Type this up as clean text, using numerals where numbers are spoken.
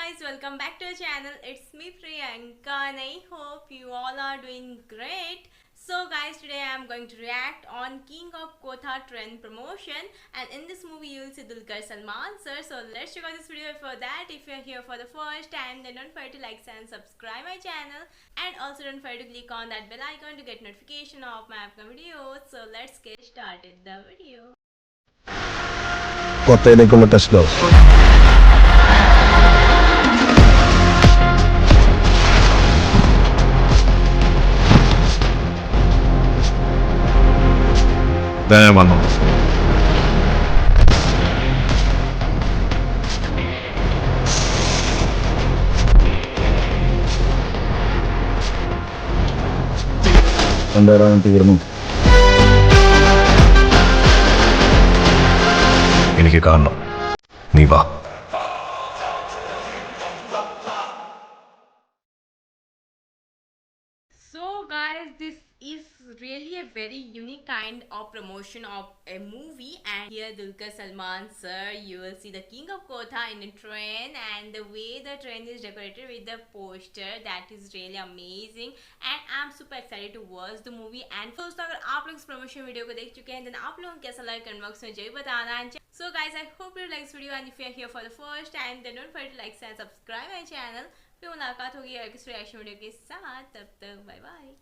guys, welcome back to our channel. It's me Priyanka and I hope you all are doing great. So guys, today I am going to react on King of Kotha trend promotion, and in this movie you will see Dulquer Salmaan sir. So let's check out this video. For that, if you are here for the first time, then don't forget to like and subscribe my channel, and also don't forget to click on that bell icon to get notification of my upcoming videos. So let's get started the video. Kottaiലേക്കുള്ള test dose വന്നു എന്തായാലും തീർന്നു എനിക്ക് കാണണം നീ വാ So guys, this is really a very unique kind of promotion of a movie, and here Dulquer Salmaan sir, you will see the King of Kotha in a train, and the way the train is decorated with the poster, that is really amazing, and I'm super excited to watch the movie. And दोस्तों अगर आप लोग इस promotion video को देख चुके हैं, then आप लोगों को कैसा लगा कमेंट बॉक्स में जरूर बताना. So guys, I hope you like this video, and if you are here for the first time, then don't forget to like and subscribe my channel. फिर मुलाकात होगी किस रिएक्शन वीडियो के साथ. तब तक बाय बाय.